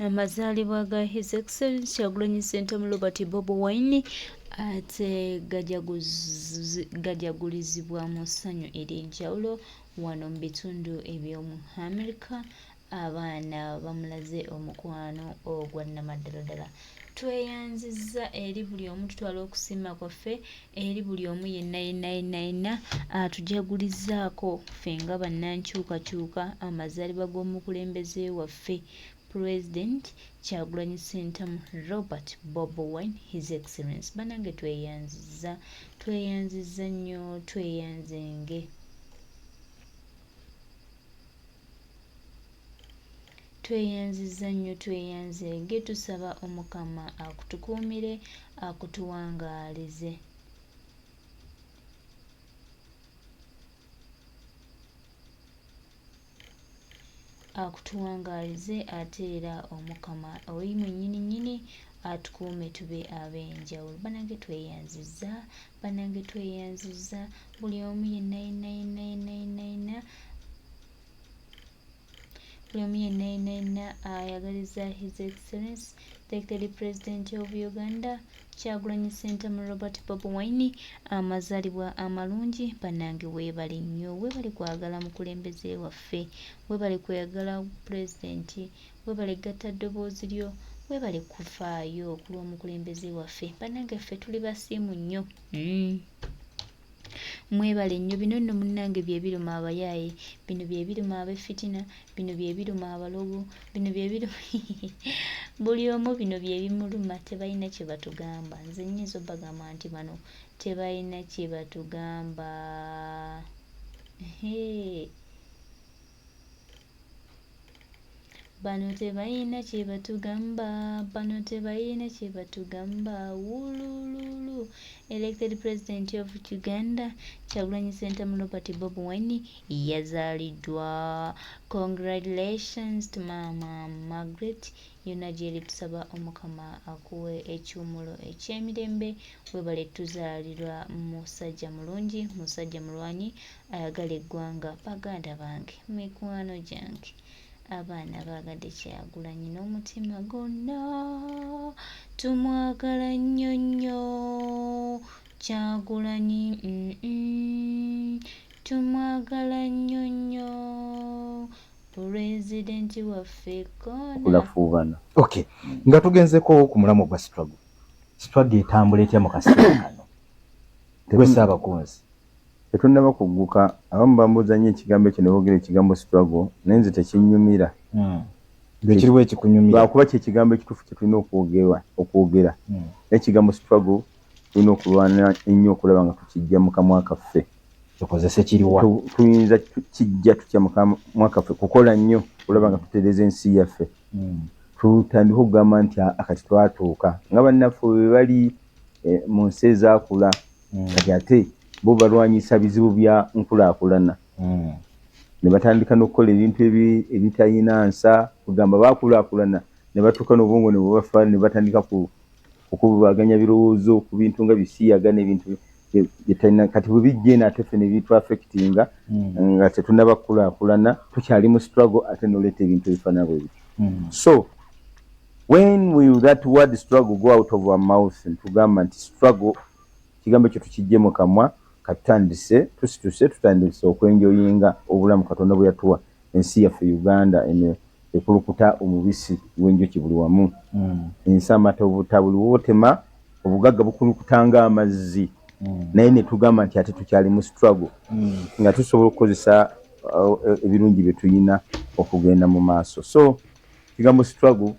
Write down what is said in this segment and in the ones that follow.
amazaalibwa ga His Excellency Kyagulanyi Ssentamu Robert Bobi Wine ate gajagulizibwa mu ssanyu ery'enjawulo wano mu bitundu eby'omu America. Abaana bamulaze omukwano ogwa nnamaddala ddala. Tweyanzizza eri buli omu tutwala okusiima kwaffe eri buli omu yenna atujagulizaako ffe nga bannankyukakyuka amazaalibwa g'omukulembeze waffe President Kyagulanyi Ssentamu Robert Bobi Wine His Excellency. Bannange tweyanzizza nnyo, tweyanzenge. Tweyanzizza nnyo, tweyanzenge, tusaba Omukama akutukuumire, akutuwangaalize. Akutuwangaalize ate era Omukama oyi mwennyini atukuume tube ab'enjawulo. Bannange tweyanzizza, bannange tweyanzizza, buli omu yenna ayagaliza His Excellency the President of Uganda Kyagulanyi Ssentamu Robert Bobi Wine amazaalibwa amalungi. Bannange weebale nnyo, weebale kwagala mukulembeze waffe, weebale kwagala pulezidenti, weebale gatta ddoboozi lyo, weebale kufaayo ku lw'omukulembeze waffe. Bannange ffe tuli basiimu nnyo. Mwebale nnyo. Bino nno munnange bye biruma abayaaye, bino bye biruma ab'effitina, bino bye biruma abalogo, bino bye biruma buli omu bino bye bimuluma. Tebalina kye batugamba. Nze nnyinza obbagamba nti bano tebalina kye batugamba. Bano tebalina kye batugamba, bano tebalina kye batugamba. Wulululu. Elected President of Uganda Kyagulanyi Ssentamu Robert Bobi Wine yazaaliddwa. Congratulations to Mama Margaret. Yonna gy'eri tusaba Omukama akuwe ekiwumulo eky'emirembe. Weebale tuzaalirwa musajja mulungi, musajja mulwanyi ayagala eggwanga. Baganda bange, mikwano gyange, abaana baagadde Kyagulanyi n'omutima gonna, tumwagala nnyo nnyo Kyagulanyi, tumwagala nnyo nnyo pulezidenti waffe kulafuubana. Okay, nga tugenzeko ku mulamu gwa struggle etambula etya mu kaseera kano tegwesa abakunzi tetunnaba kugguka. Abamu bambuuza nnyo ekigambo ekyo ne boogera ekigambo struggle naye nze tekinnyumira. Ekiriwo ekikunyumira lwakuba kye kigambo ekituufu kye tulina okwogera. Ekigambo struggle tulina okulwana ennyo okulaba nga tukijja mu kamwa kaffe. tukozese kiriwa tuyinza kijja tutya mu kamwa kaffe kukola nnyo okulaba nga tutereeza ensi yaffe. Tutandika okugamba nti akati twatuuka nga bannaffe bwe bali mu nsi ezaakula kati ate bo balwanyisa bizibu bya nkulaakulana. Ne batandika n'okukola ebintu ebitayina nsa kugamba baakulaakulana ne batuuka n'obwongo ne bubafa ne batandika okubaganya birowoozo ku bintu nga bisiyaga n'ebintu byetalina. Kati bwe bijja eno ate ffe ne bitu affectinga nga tetunnaba kukulaakulana tukyali mu struggle ate n'oleeta ebintu ebifaanana bwe bityo. So when will that word struggle go out of our mouth ntugamba nti struggle kigambo ekyo tukijje mu kamwa katutandise tusituse tutandise okwenjoyinga obulamu Katonda bwe yatuwa ensi yaffe Uganda ekulukuta omubisi gw'enjuki buli wamu. Ensi amata obuta buli wootema obugagga bukulukutanga amazzi naye ne tugamba nti ate tukyali mu struggle nga tusobola okukozesa ebirungi bye tulina okugenda mu maaso. So kigambo struggle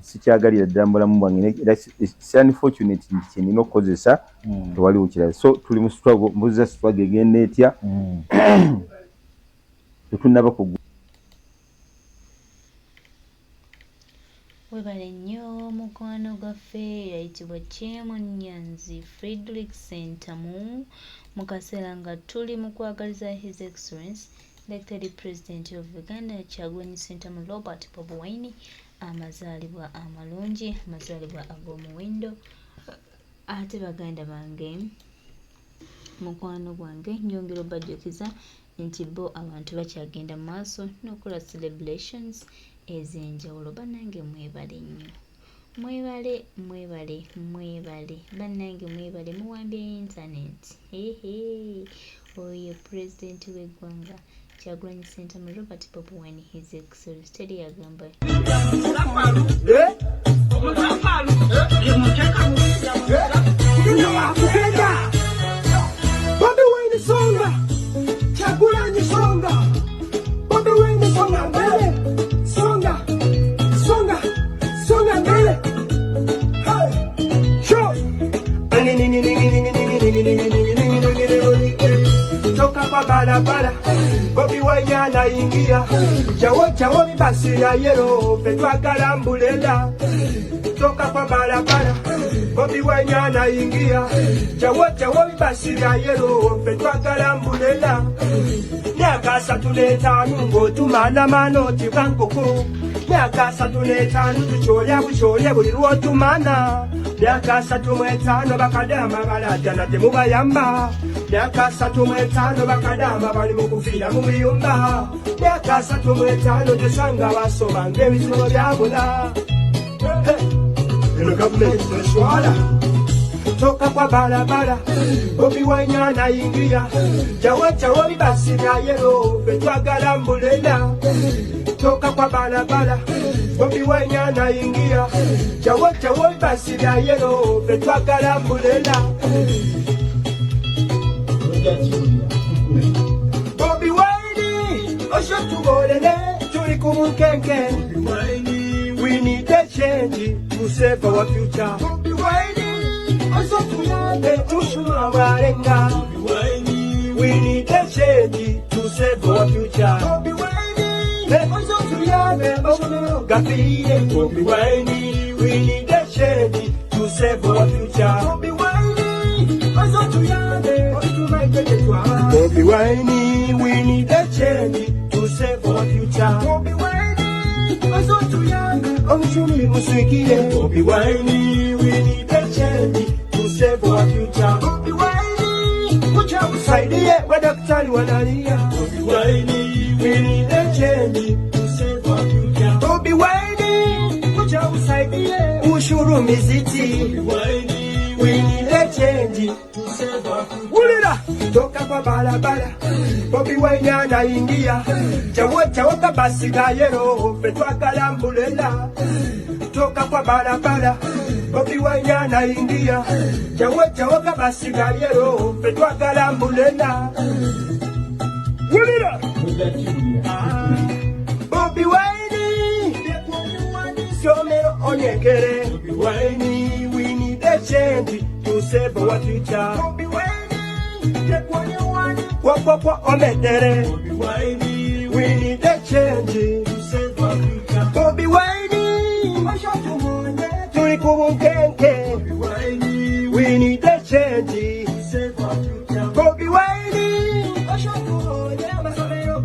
sikyagalira ddala mu bulamu bwange. It's unfortunate nti kyenina okukozesa tewaliwo kirala. So tuli mu struggle. Mbuuza struggle egenda etya? Tetunnaba kugwa. Weebale nnyo mukwano gwaffe yayitibwa Chairman Nyanzi Frederick Ssentamu mu kaseera nga tuli mu kwagaliza His Excellency Elected President of Uganda Kyagulanyi Ssentamu Robert Bobi Wine amazaalibwa amalungi, amazaalibwa ag'omuwendo. Ate baganda bange, mukwano gwange, nyongera obbajjukiza nti bo abantu bakyagenda mu maaso n'okola celebrations ez'enjawulo. Bannange mwebale nnyo, mwebale bannange, mwebale muwambye internet. Oyo pulezidenti w'eggwanga Kyagulanyi Ssentamu Robert Bobi Wine, his excellence, teri yagamba Bobi Wine songa, Kyagulanyi songa, Bobi Wine songa mbele, songa mbele. Hey, show. Toka kwa barabara, Bobi Wine anaingia, chawo basi ya yero, petwagala mbulela. Toka kwa barabara, Bobi Wine anaingia, chawo basi ya yero, petwagala mbulela. Myaka 35 ng'otumana manoti bwankoko, myaka 35 tucholya buli lw'otumana. Myaka 35 bakadama balajana temubayamba, myaka 35 bakadama bali mu kufiira mu biyumba, myaka 35 tesanga basoma ng'ebizibu byabula. Eno gavumenti eswala. Toka kwa barabara, Bobi Wine anaingia, chawo bibasi bya yero, petwagala mbulela. Toka kwa barabara, Bobi Wine anaingia, chawo bibasi bya yero, petwagala mbulela. Bobi Wine, osho tugolele, tuli kumukenke. We need a change to save our future. Bobi Wine, osho tuyambe tushuma warenga. We need a change to save our future. Bobi Wine, osho tuyambe obumiro gafire. Bobi Wine, we need a change to save our future. Bobi Wine, osho tuyambe otumaitetetwa. Bobi Wine, we need a change to save our future. Bobi Wine, osho tuyambe omushumi muswikire. Bobi Wine, we need a change to save our future. Bobi Wine, kucha usaidie wadaktari wanalia. Bobi Wine, we need a change to save our future. Bobi Wine, kucha usaidie ushuru miziti. Bobi Wine, we need a change to save our future. Ulira toka kwa barabara, Bobi Wine anaingia, chawo kabasi ga yero, petwagala mbulela. Toka kwa barabara, Bobi Wine anaingia, chawo kabasi ga yero, petwagala mbulela. Ulira Bobi Wine, somero onyekere. Bobi Wine, we need a change to save our future. Bobi Wine, kwa omedere. Bobi Wine, we need a change to save our future. Bobi Wine, tuli kubunkenke. Bobi Wine, we need a change to save our future. Bobi Wine,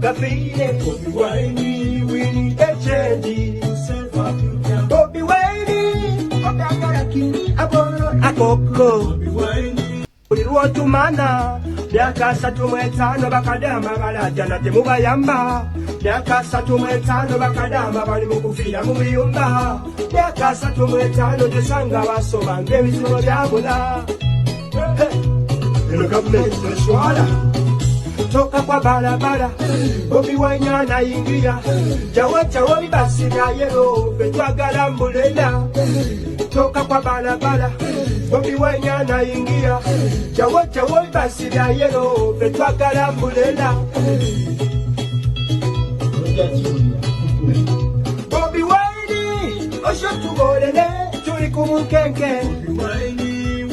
gafire. Bobi Wine, we need a change to save our future. Bobi Wine, akoko. Bobi Wine, buli lw'otumana, myaka 35 bakadama balajana temubayamba, myaka 35 bakadama bali mu kufiira mu biyumba, myaka 35 tesanga basoma ng'ebizibu byabula. Eno gavumenti eswala. Toka kwa barabara, Bobi Wine anaingia, chawo bibasi bya yero, petwagala mbulela. Toka kwa barabara, Bobi Wine anaingia, chawo bibasi bya yero, petwagala mbulela. Bobi Wine, osho tugolele, tuli kumukenke.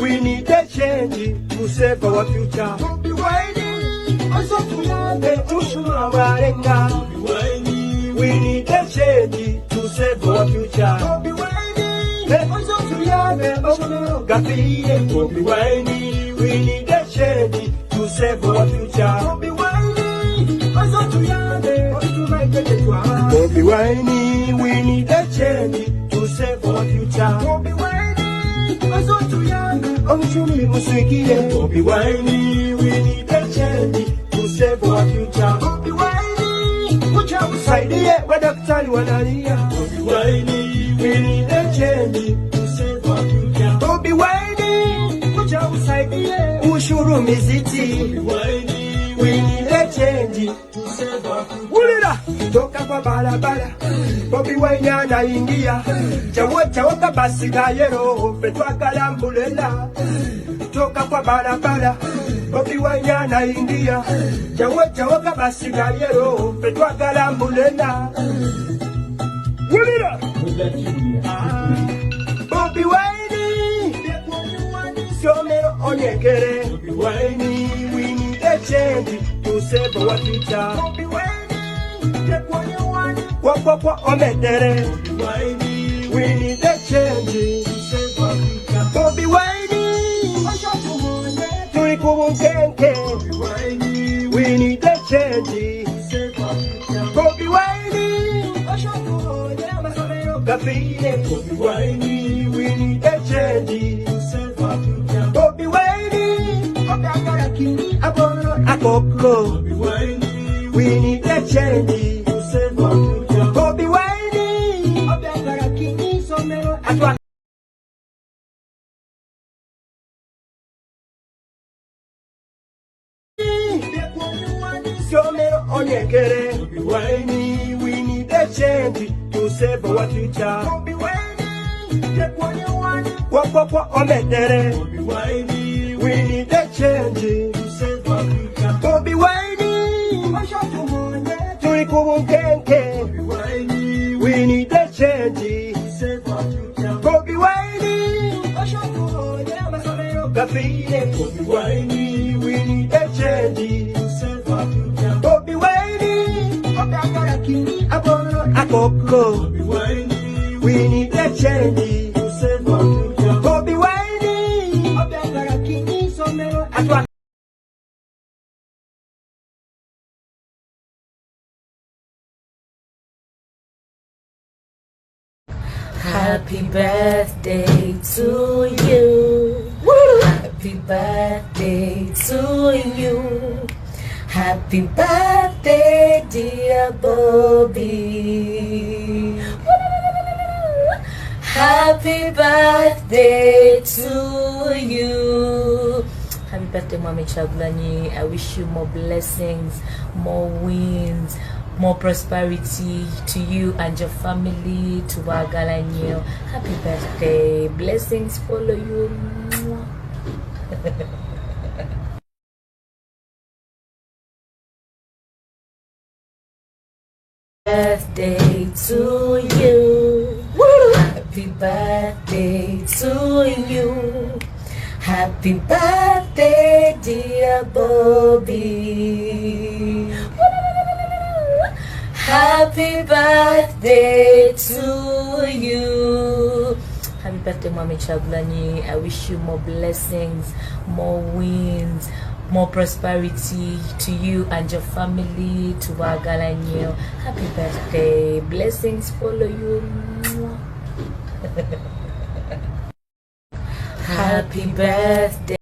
We need a change to save our future. Bobi Wine, osho tuyambe tushuma warenga. Bobi Wine, we need a change to save our future. Bobi Wine, osho tuyambe obumiro gafire. Bobi Wine, we need a change to save our future. Bobi Wine, osho tuyambe otumaitetetwa. Bobi Wine, we need a change to save our future. Bobi Wine, osho tuyambe omushumi muswikire. Bobi Wine, we need a change to save our future. Bobi Wine, kucha usaidie madaktari wanalia. Bobi Wine, we need a change to save our future. Bobi Wine, kuja usaidie ushuru miziti. Bobi Wine, we need a change to save our future. Ulira toka kwa barabara, Bobi Wine anaingia. Chawo kabasi ga yero, petwa kalambulela. Toka kwa barabara, Bobi Wine anaingia. Chawo kabasi ga yero, petwa kalambulela. Ulira Bobi Wine, somero onyekere. Bobi Wine, we need a change to save our future. Bobi Wine, kwa omedere. Bobi Wine, we need a change to save our future. Bobi Wine, tuli kubunkenke. Bobi Wine, we need a change to save our future. Bobi Wine, gafire. Bobi Wine, we need a change to save our future. Bobi Wine, akoko. Bobi Wine, we need a change to save our future. Bobi Wine, atwa somero onyekere. Bobi Wine, we need a change to save our future. Bobi Wine, kwa omedere. Bobi Wine, we need a change to save our future. Bobi Wine, tuli kubunkenke. Bobi Wine, we need a change to save our future. Bobi Wine, gafire. Bobi Wine, we need a change to save our future. Bobi Wine, akoko. Bobi Wine, we need a change to save our future. Bobi Wine, atwa Happy birthday to you. Happy birthday to you. Happy birthday, dear Bobi. Happy birthday to you. Happy birthday, Mami Chagulanyi. I wish you more blessings, more wins, more prosperity to you and your family, to Wagalanyo. Happy birthday. Blessings follow you. Birthday to you. Happy birthday to you. Happy birthday, dear Bobi. Happy birthday to you. Happy birthday, Mami Chagulanyi. I wish you more blessings, more wins, more prosperity to you and your family, to Wagalanyo. Happy birthday. Blessings follow you. Happy birthday.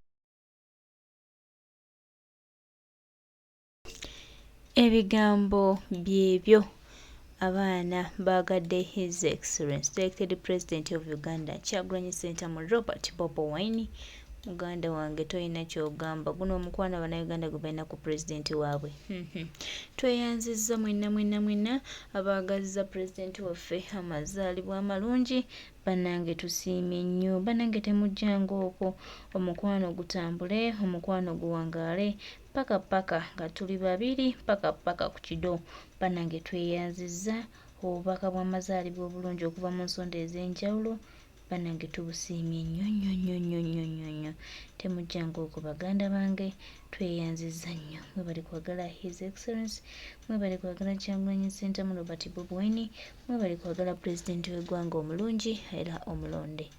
Ebigambo byebyo abaana bagadde His Excellency Elected President of Uganda Kyagulanyi Ssentamu Robert Bobi Wine. Muganda wange toyina kyogamba, guno omukwana bannayuganda gwe balina ku pulezidenti waabwe. Tweyanzizza mwenna abaagazza pulezidenti waffe amazaalibwa amalungi. Bannange tusiimye nnyo, bannange temujjanga okwo, omukwano gutambule, omukwano guwangaale paka nga tuli babiri paka ku kido. Bannange tweyanzizza obubaka bw'amazaalibwa obulungi okuva mu nsonda ez'enjawulo. Bannange tubusiimye nnyo. Temujjanga okwo baganda bange, tweyanzizza nnyo. Mwe bali kwagala His Excellency, mwe bali kwagala Kyagulanyi Ssentamu Robert Bobi Wine, mwe bali kwagala pulezidenti w'eggwanga omulungi era omulonde.